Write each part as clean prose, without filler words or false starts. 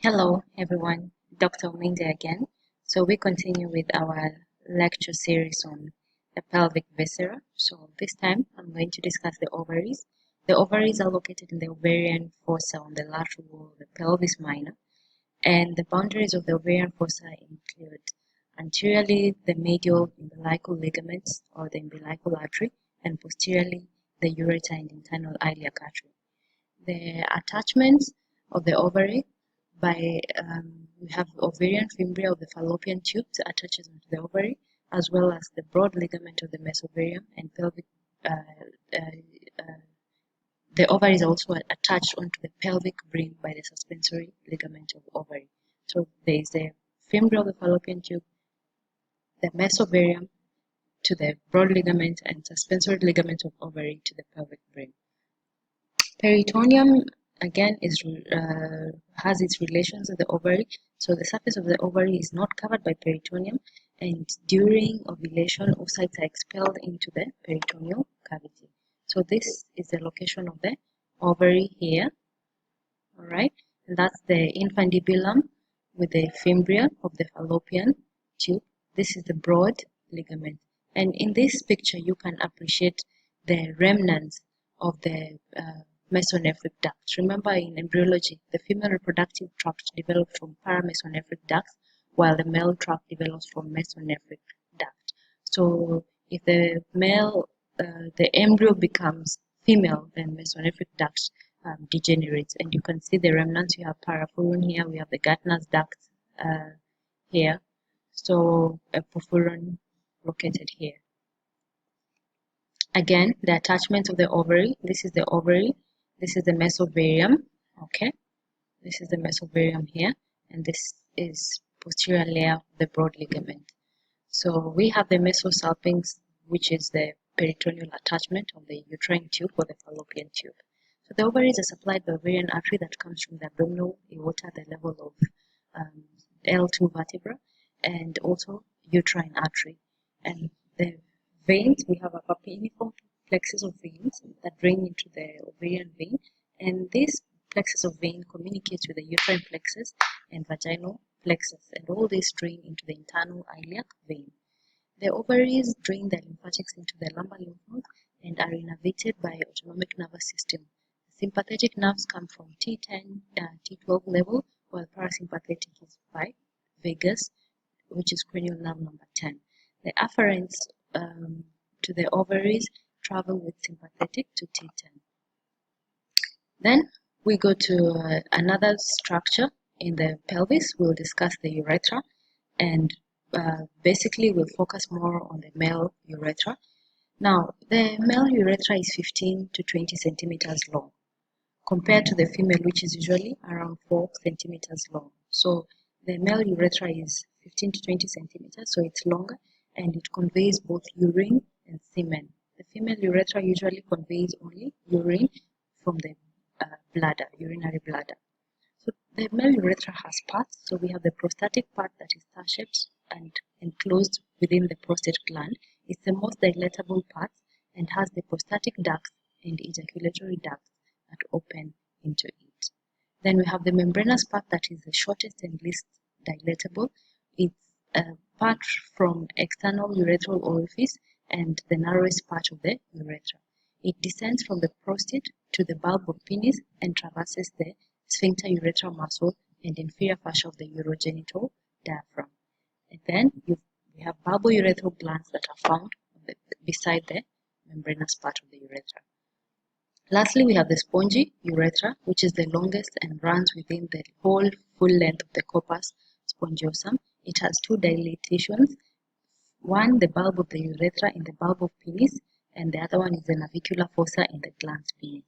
Hello everyone, Dr. Mindy again. So we continue with our lecture series on the pelvic viscera. So this time I'm going to discuss the ovaries. The ovaries are located in the ovarian fossa on the lateral wall of the pelvis minor, and the boundaries of the ovarian fossa include anteriorly the medial umbilical ligaments or the umbilical artery, and posteriorly the ureter and internal iliac artery. The attachments of the ovary we have ovarian fimbriae of the fallopian tube that attaches onto the ovary, as well as the broad ligament of the mesovarium and pelvic. Uh, uh, the ovary is also attached onto the pelvic rim by the suspensory ligament of ovary. So there is a fimbriae of the fallopian tube, the mesovarium to the broad ligament, and suspensory ligament of ovary to the pelvic rim. Peritoneum again has its relations with the ovary. So the surface of the ovary is not covered by peritoneum, and during ovulation, oocytes are expelled into the peritoneal cavity. So this is the location of the ovary here. All right, and that's the infundibulum with the fimbria of the fallopian tube. This is the broad ligament, and in this picture you can appreciate the remnants of the mesonephric ducts. Remember, in embryology, the female reproductive tract develops from paramesonephric ducts, while the male tract develops from mesonephric duct. So if the embryo becomes female, then mesonephric duct degenerates, and you can see the remnants. You have parafuron here, we have the Gartner's duct here, so a porphyron located here. Again, the attachment of the ovary. This is the ovary, this is the mesovarium. Okay, this is the mesovarium here, and this is posterior layer of the broad ligament. So we have the mesosalpinx, which is the peritoneal attachment of the uterine tube or the fallopian tube. So the ovaries are supplied by ovarian artery that comes from the abdominal aorta at the level of L2 vertebra, and also uterine artery. And the veins, we have a papilliform plexus of veins that drain into the ovarian vein, and this plexus of vein communicates with the uterine plexus and vaginal plexus, and all these drain into the internal iliac vein. The ovaries drain the lymphatics into the lumbar lymph nodes and are innervated by autonomic nervous system. Sympathetic nerves come from T10, T12 level, while parasympathetic is by vagus, which is cranial nerve number 10. The afferents to the ovaries travel with sympathetic to T10. Then we go to another structure in the pelvis. We'll discuss the urethra, and basically we'll focus more on the male urethra. Now, the male urethra is 15 to 20 centimeters long, compared to the female, which is usually around 4 centimeters long. So the male urethra is 15 to 20 centimeters, so it's longer, and it conveys both urine and semen. The female urethra usually conveys only urine from the bladder, urinary bladder. So the male urethra has parts. So we have the prostatic part that is star-shaped and enclosed within the prostate gland. It's the most dilatable part and has the prostatic ducts and ejaculatory ducts that open into it. Then we have the membranous part that is the shortest and least dilatable. It's part from external urethral orifice and the narrowest part of the urethra. It descends from the prostate to the bulb of penis and traverses the sphincter urethral muscle and inferior fascia of the urogenital diaphragm. And then we have bulbourethral glands that are found beside the membranous part of the urethra. Lastly, we have the spongy urethra, which is the longest and runs within the whole full length of the corpus spongiosum. It has two dilatations. One, the bulb of the urethra in the bulb of penis, and the other one is the navicular fossa in the glans penis.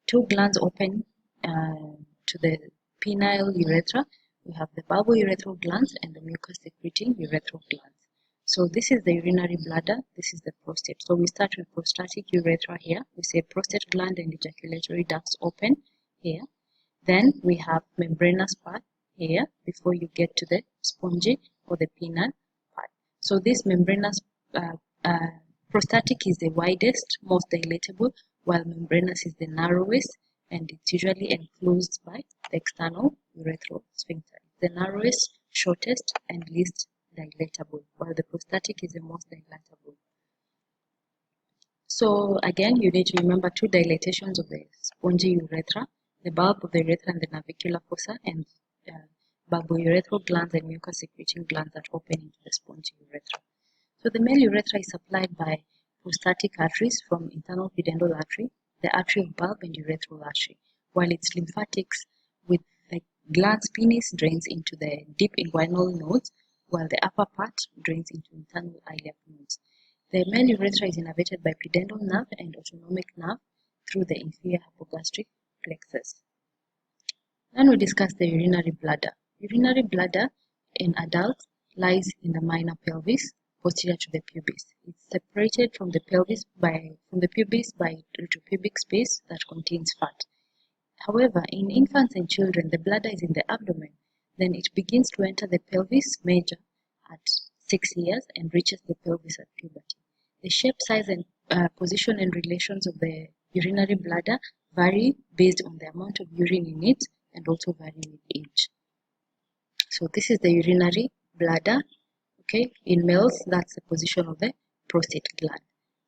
Two glands open to the penile urethra. We have the bulbourethral glands and the mucus secreting urethral glands. So this is the urinary bladder, this is the prostate. So we start with prostatic urethra here. We say prostate gland and ejaculatory ducts open here. Then we have membranous part here before you get to the spongy or the penile part. So this membranous prostatic is the widest, most dilatable, while membranous is the narrowest, and it's usually enclosed by the external urethral sphincter. It's the narrowest, shortest, and least dilatable, while the prostatic is the most dilatable. So again, you need to remember two dilatations of the spongy urethra, the bulb of the urethra and the navicular fossa, and bulbourethral glands and mucus secreting glands that open into the spongy urethra. So the male urethra is supplied by prostatic arteries from internal pudendal artery, the artery of bulb, and urethral artery, while its lymphatics with the glans penis drains into the deep inguinal nodes, while the upper part drains into internal iliac nodes. The male urethra is innervated by pudendal nerve and autonomic nerve through the inferior hypogastric plexus. Then we discuss the urinary bladder. Urinary bladder in adults lies in the minor pelvis, posterior to the pubis. It's separated from the pubis by retropubic space that contains fat. However, in infants and children, the bladder is in the abdomen. Then it begins to enter the pelvis major at 6 years and reaches the pelvis at puberty. The shape, size, and position and relations of the urinary bladder vary based on the amount of urine in it and also vary with age. So this is the urinary bladder. Okay, in males, that's the position of the prostate gland.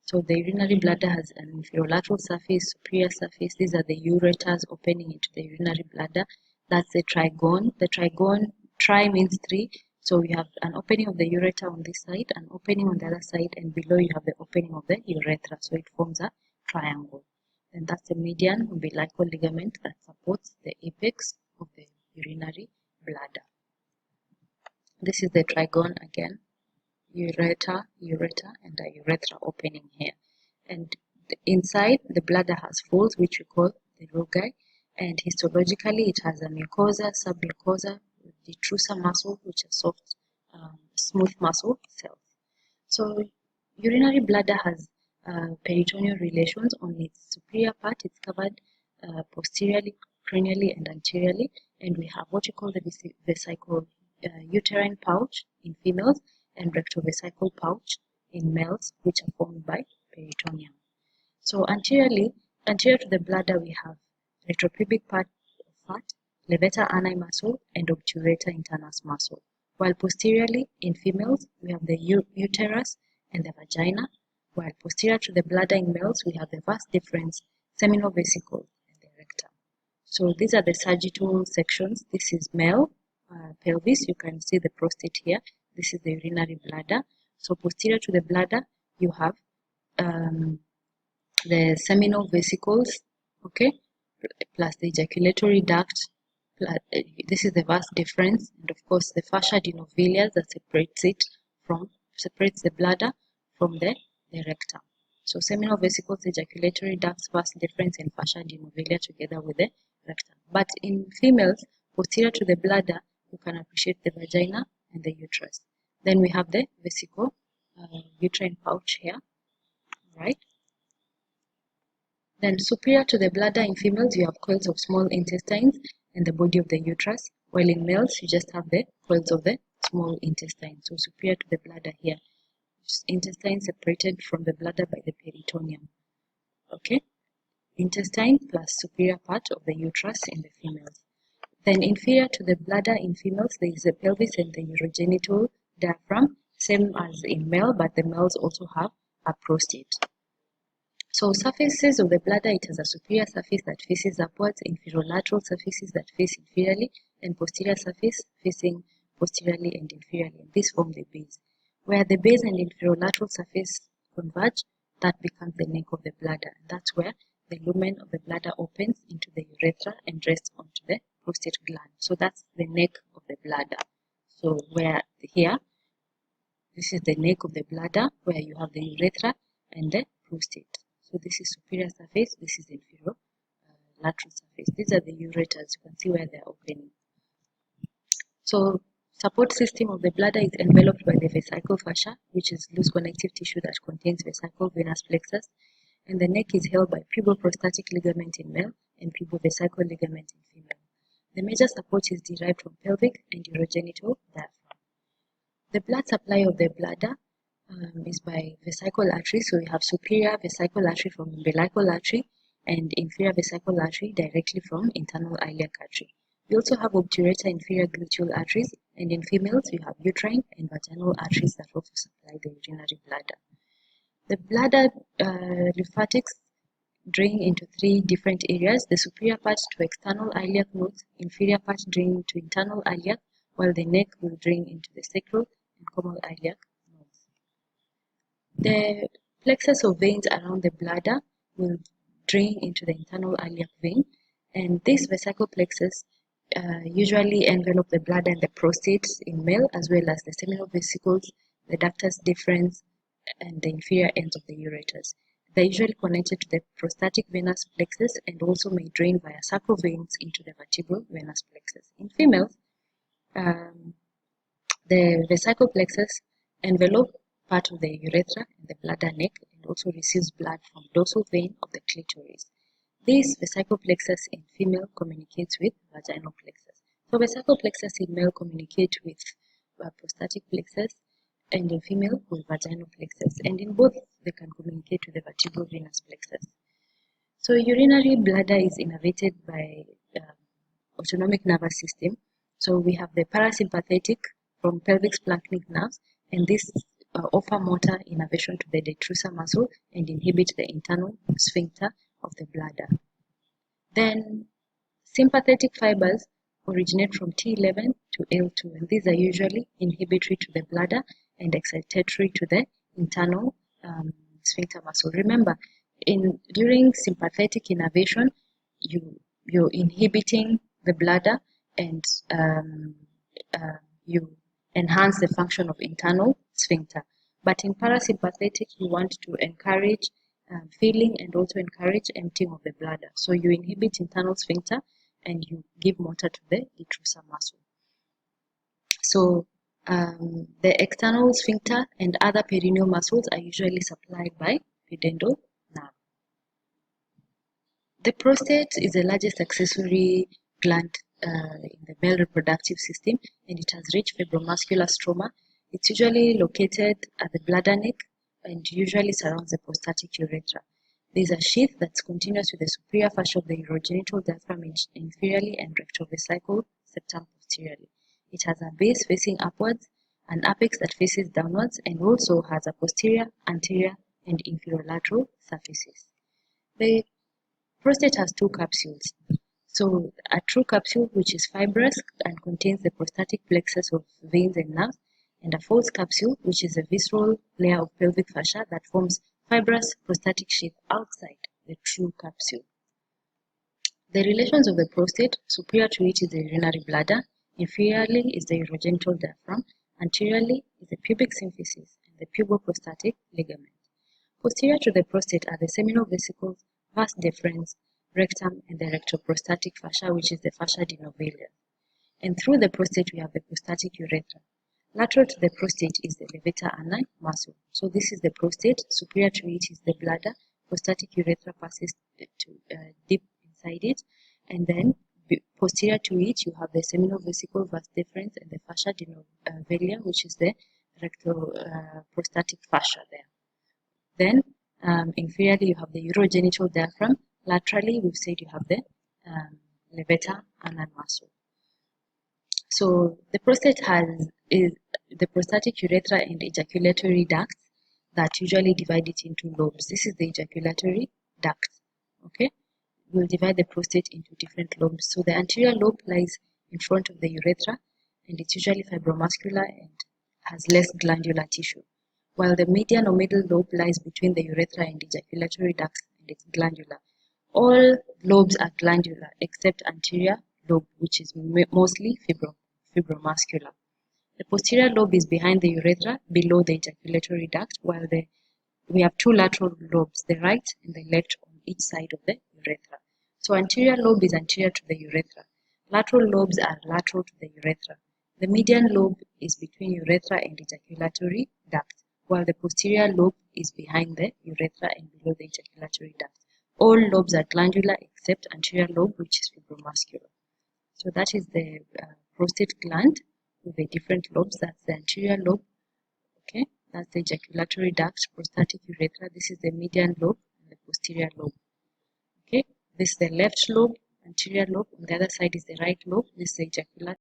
So the urinary bladder has an inferolateral surface, superior surface. These are the ureters opening into the urinary bladder. That's the trigone. The trigone, tri means 3. So you have an opening of the ureter on this side, an opening on the other side, and below you have the opening of the urethra. So it forms a triangle. And that's the median umbilical ligament that supports the apex of the urinary bladder. This is the trigone again, ureter, and a urethra opening here. And inside, the bladder has folds, which we call the rugae, and histologically, it has a mucosa, submucosa, detrusor muscle, which are soft, smooth muscle cells. So, urinary bladder has peritoneal relations. On its superior part, it's covered posteriorly, cranially, and anteriorly, and we have what we call the vesicle uterine pouch in females and rectovesical pouch in males, which are formed by peritoneum. So anterior to the bladder, we have retropubic part of fat, levator ani muscle, and obturator internus muscle. While posteriorly in females, we have the uterus and the vagina, while posterior to the bladder in males, we have the vas deferens, seminal vesicle, and the rectum. So these are the sagittal sections. This is male pelvis. You can see the prostate here. This is the urinary bladder. So posterior to the bladder, you have the seminal vesicles, okay, plus the ejaculatory duct. This is the vas deferens, and of course the fascia adenovilia that separates the bladder from the rectum. So seminal vesicles, ejaculatory ducts, vas deferens, and fascia adenovilia together with the rectum. But in females, posterior to the bladder, you can appreciate the vagina and the uterus. Then we have the vesicle uterine pouch here, right? Then superior to the bladder in females, you have coils of small intestines and the body of the uterus, while in males, you just have the coils of the small intestine. So superior to the bladder here, intestine separated from the bladder by the peritoneum. Okay, intestine plus superior part of the uterus in the females. Then inferior to the bladder in females, there is the pelvis and the urogenital diaphragm, same as in male, but the males also have a prostate. So surfaces of the bladder, it has a superior surface that faces upwards, inferolateral surfaces that face inferiorly, and posterior surface facing posteriorly and inferiorly. And this forms the base. Where the base and inferolateral surface converge, that becomes the neck of the bladder. And that's where the lumen of the bladder opens into the urethra and rests onto the prostate gland. So that's the neck of the bladder. So where here, this is the neck of the bladder where you have the urethra and the prostate. So this is superior surface, this is inferior lateral surface. These are the ureters. You can see where they're opening. So support system of the bladder is enveloped by the vesical fascia, which is loose connective tissue that contains vesical venous plexus, and the neck is held by puboprostatic ligament in male and pubovesical ligament in female. The major support is derived from pelvic and urogenital diaphragm. The blood supply of the bladder is by vesical artery. So we have superior vesical artery from umbilical artery and inferior vesical artery directly from internal iliac artery. We also have obturator inferior gluteal arteries, and in females we have uterine and vaginal arteries that also supply the urinary bladder. The bladder lymphatics drain into three different areas: the superior part to external iliac nodes, inferior part drain to internal iliac, while the neck will drain into the sacral and common iliac nodes. The plexus of veins around the bladder will drain into the internal iliac vein, and this vesicle plexus usually envelop the bladder and the prostate in male, as well as the seminal vesicles, the ductus deferens, and the inferior ends of the ureters. They're usually connected to the prostatic venous plexus and also may drain via sacral veins into the vertebral venous plexus. In females, the vesicle plexus envelope part of the urethra and the bladder neck and also receives blood from dorsal vein of the clitoris. This vesicle plexus in female communicates with vaginal plexus. So vesicle plexus in male communicate with prostatic plexus, and in female with vaginal plexus, and in both they can communicate with the vertebral venous plexus. So urinary bladder is innervated by autonomic nervous system. So we have the parasympathetic from pelvic splanchnic nerves, and this offer motor innervation to the detrusor muscle and inhibit the internal sphincter of the bladder. Then sympathetic fibers originate from T11 to L2, and these are usually inhibitory to the bladder and excitatory to the internal sphincter muscle. Remember, during sympathetic innervation, you're inhibiting the bladder and you enhance the function of internal sphincter. But in parasympathetic, you want to encourage filling and also encourage emptying of the bladder. So you inhibit internal sphincter and you give motor to the detrusor muscle. So the external sphincter and other perineal muscles are usually supplied by pudendal nerve. The prostate is the largest accessory gland in the male reproductive system, and it has rich fibromuscular stroma. It's usually located at the bladder neck and usually surrounds the prostatic urethra. There is a sheath that's continuous with the superior fascia of the urogenital diaphragm inferiorly and rectovesical septum posteriorly. It has a base facing upwards, an apex that faces downwards, and also has a posterior, anterior, and inferolateral surfaces. The prostate has two capsules. So a true capsule, which is fibrous and contains the prostatic plexus of veins and nerves, and a false capsule, which is a visceral layer of pelvic fascia that forms fibrous prostatic sheath outside the true capsule. The relations of the prostate: superior to it is the urinary bladder, inferiorly is the urogenital diaphragm, anteriorly is the pubic symphysis and the puboprostatic ligament. Posterior to the prostate are the seminal vesicles, vas deferens, rectum, and the rectoprostatic fascia, which is the fascia denovalia. And through the prostate we have the prostatic urethra. Lateral to the prostate is the levator ani muscle. So this is the prostate. Superior to it is the bladder. Prostatic urethra passes to deep inside it, and then posterior to it you have the seminal vesicle, vas deferens, and the fascia denovalia, which is the rectoprostatic fascia there. Then inferiorly you have the urogenital diaphragm. Laterally we've said you have the levator ani muscle. So the prostate is the prostatic urethra and ejaculatory ducts that usually divide it into lobes. This is the ejaculatory duct. Okay, we'll divide the prostate into different lobes. So the anterior lobe lies in front of the urethra, and it's usually fibromuscular and has less glandular tissue, while the median or middle lobe lies between the urethra and ejaculatory ducts, and it's glandular. All lobes are glandular except anterior lobe, which is mostly fibromuscular. The posterior lobe is behind the urethra, below the ejaculatory duct, while we have two lateral lobes, the right and the left on each side of the urethra. So anterior lobe is anterior to the urethra. Lateral lobes are lateral to the urethra. The median lobe is between urethra and ejaculatory duct, while the posterior lobe is behind the urethra and below the ejaculatory duct. All lobes are glandular except anterior lobe, which is fibromuscular. So that is the prostate gland with the different lobes. That's the anterior lobe. Okay, that's the ejaculatory duct, prostatic urethra. This is the median lobe and the posterior lobe. Okay, this is the left lobe, anterior lobe. On the other side is the right lobe. This is the ejaculatory